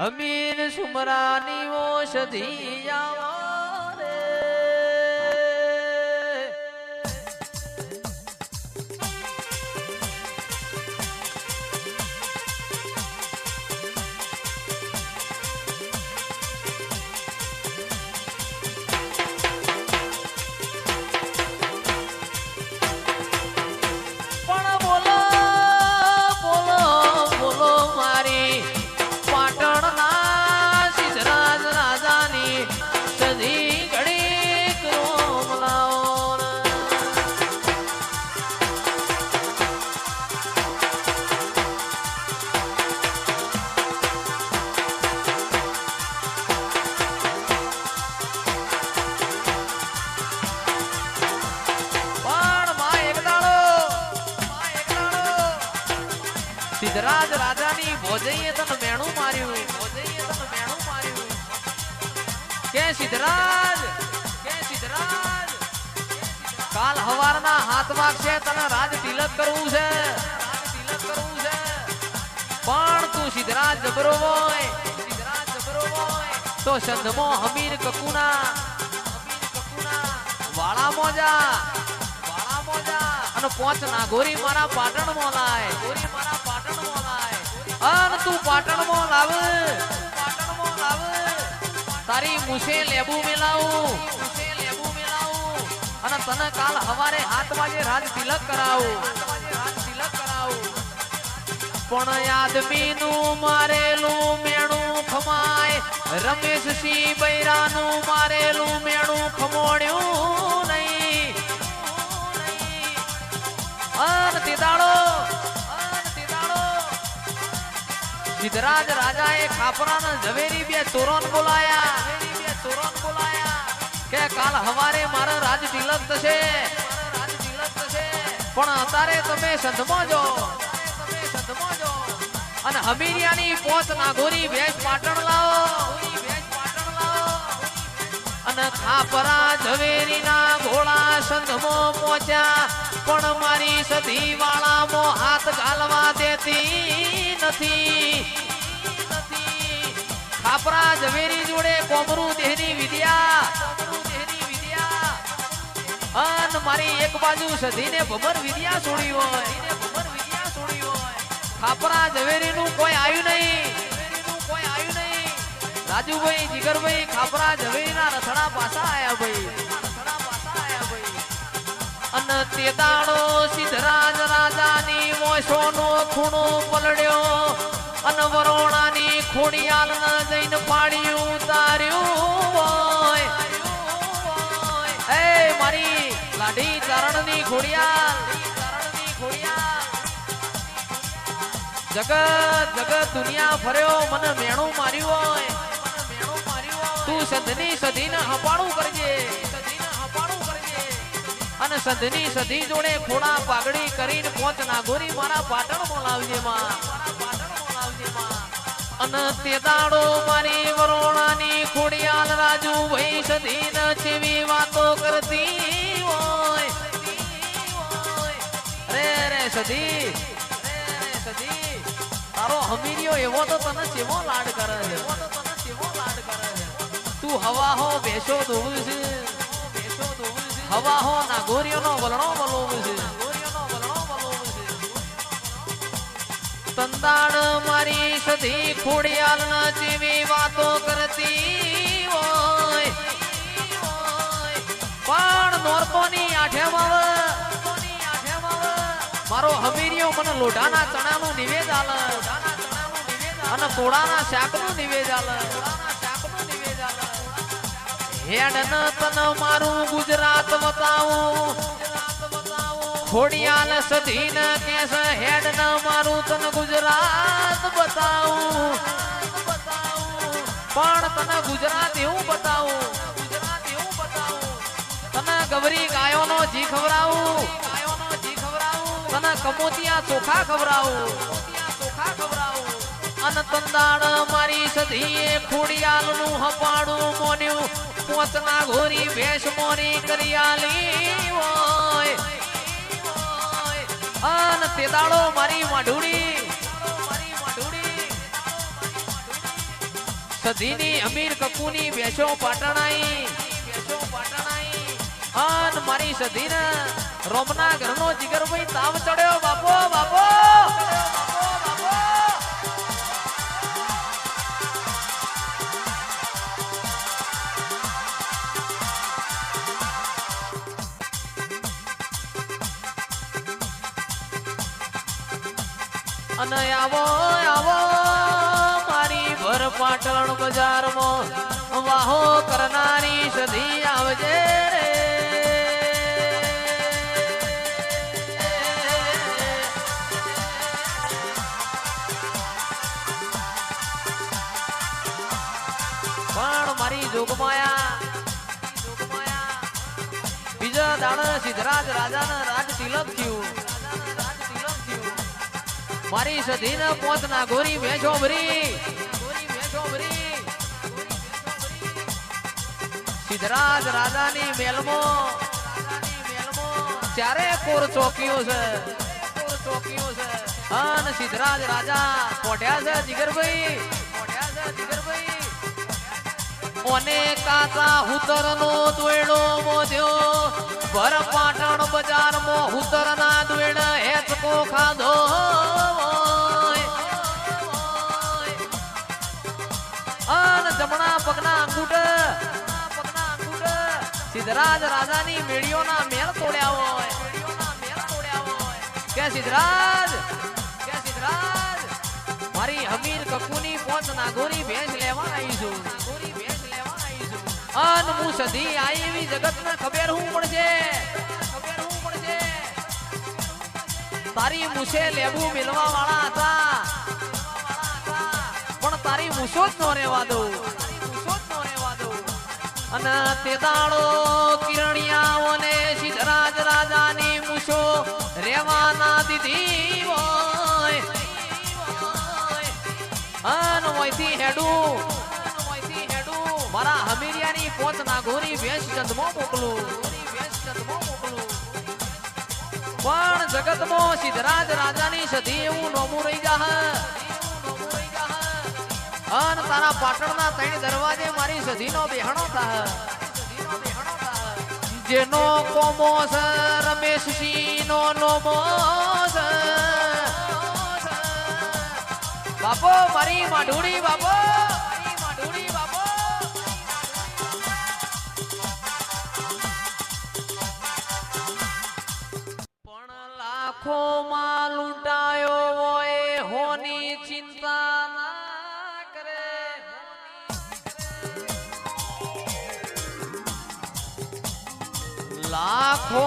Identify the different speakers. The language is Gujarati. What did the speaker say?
Speaker 1: અમીર સુમરાની ઓષધી આવો રે પણ બોલો બોલો બોલો મારી પાટણના સિદ્ધરાજ રાજાની સધી ઘડીક રોમ લાવો ને. પણ માં એક દાડો સિદ્ધરાજ રાજાની ભોજઈએ તને મેણું માર્યું કે સિદ્ધરાજ કાલ હવારના હાથ વાગશે તને રાજ તિલક કરવું છે પણ તું સિદ્ધરાજ જબરો હોય તો સંધમો હમીર કકુના વાળા મોજા અને પોચ નાગોરી મારા પાટણ માં લાય અન તું પાટણ માં લાવ તારી મુસે લેબુ મેલાવું અને તને કાલ હવારે 7 વાગે રાજ તિલક કરાવું પણ આદમીનું મારેલું મેણું ખમાય રમેશસિંહ બૈરાનું મારેલું મેણું ખમોડ્યું નહીં અન તે દાડો સિદ્ધરાજ રાજાએ ખાપરાના ઝવેરી બે ચોરોન બોલાયા કે કાલ હવારે મારા રાજ તિલક થશે પણ અત્યારે તમે સંધમાં જો અને હમીરિયાની પોચ નાગોરી ભેજ પાટણ લાવો અને ખાપરા ઝવેરીના ઘોડા સંધમાં પહોંચ્યા પણ મારી સધી વાળામાં હાથ ગાલવા દેતી નથી ખાપરા ઝવેરી જોડે કોમરું દેહની વિદ્યા અન મારી એક બાજુ સધીને ભમર વિદ્યા છોડી હોય ખાપરા ઝવેરીનું કોઈ આવ્યું નહીં રાજુભાઈ જીગરભાઈ ખાપરા ઝવેરીના રથડા પાછા આયા ભાઈ અન તે દાડો સિદ્ધરાજ રાજાની મોશોનો ખૂણો પલડ્યો અન વરોણાની ખોડિયાલ ન જઈને પાડ્યું તાર્યું હોય એ મારી લાડી ચારણની ખોડિયાલ જગત દુનિયા ફર્યો મને મેણું માર્યું હોય તું સંધની સધીને હપાણું કરજે અને સંધની સધી જોડે ખોડા પાઘડી કરીને પોચ નાગોરી મારા પાટણમાં લાવજે માં અને તે દાડો મારી વરોણાની ખોડિયાલ રાજુ ભાઈ સધીને ચેવી વાતો કરતી હોય રે સધી તારો હમીરિયો એવો તો તને ચેવો લાડ કરે છે તું હવા હો બેસો દોવું છે હવા હો નાગોરીઓનો વલણો વલોવું છે તંદાણ મારી સધી ખોડિયાલ ના જેવી વાતો કરતી હોય પણ નોરકોની આઠેમાં મારો હમીરિયો મને લોઢાના ચણાનું નિવેદ આલે અને તોડાના શાકનું નિવેદ આલે હેડ ન તન મારું ગુજરાત બતાવું ખોડિયાલ સધીન કેસ હેડ ન મારું તન ગુજરાત બતાવું પણ તને ગુજરાત એવું બતાવું તને ગવરી ગાયોનો જી ખવરાવું તને કમોતિયા ચોખા ખવરાવું અન તંદાણ મારી સધીએ ખોડિયાલનું હપાડું મોન્યું પોચના ઘોરી ભેંસ મોરી કરિયાલી હોય અન તે દાડો મારી વાઢુડી સધીની અમીર કકુની બેસો પાટણાઈ અન મારી સધીને રોમના ઘરનો જીગરભાઈ તાવ ચડ્યો બાપો બાપો અને આવો આવો મારી ભર પાટણ બજારમાં વાહો કરનારી સધી આવજે રે પણ મારી જોગમાયા બીજા દાડા સિદ્ધરાજ રાજાના રાજ તિલક થયું મારી સધીને પોત ના ગોરી વેચો ભરી સિદ્ધરાજ રાજાની મેલમાં ચારે કોર ચોકીઓ છે અને સિદ્ધરાજ રાજા પોઢ્યા છે જીગરભાઈ ઓને કાચા હુતરનો દોયડો મોધ્યો ભર પાટણ બજારમાં હુતરના દોયડ હેચકો ખાધો અન જમણા પગના અંગૂઠ સિદ્ધરાજ રાજાની મેળીઓના મેળ તોડ્યા હોય કે સિદ્ધરાજ મારી હમીર કકુની પોત નાગોરી ભેંસ લેવા આવી છું અન હું સધી આઈ એવી જગતને ખબર હું પડશે તારી મુસે લેબુ મિલવા વાળા હતા પણ તારી મુસો જ નો રહેવા દઉં અને તે દાડો કિરણિયાઓને સિદ્ધરાજ રાજાની મુસો રહેવાના દીધી હોય અન મોયથી હેડું મારા હમીરિયાની પોત ના ગોરી વેશ ચંદમાં મોકલું પણ જગતમાં સિદ્ધરાજ રાજાની સધી એવું નોમું રહી જા અન તારા પાટણના ત્રણ દરવાજે મારી સધીનો બેહણો થાહ જેનો કોમો છે રમેશસિંહનો નોમો છે બાપો મારી માઢુડી બાપો લાખો માં લૂંટાયો હોય હોની ચિંતા ના કરે લાખો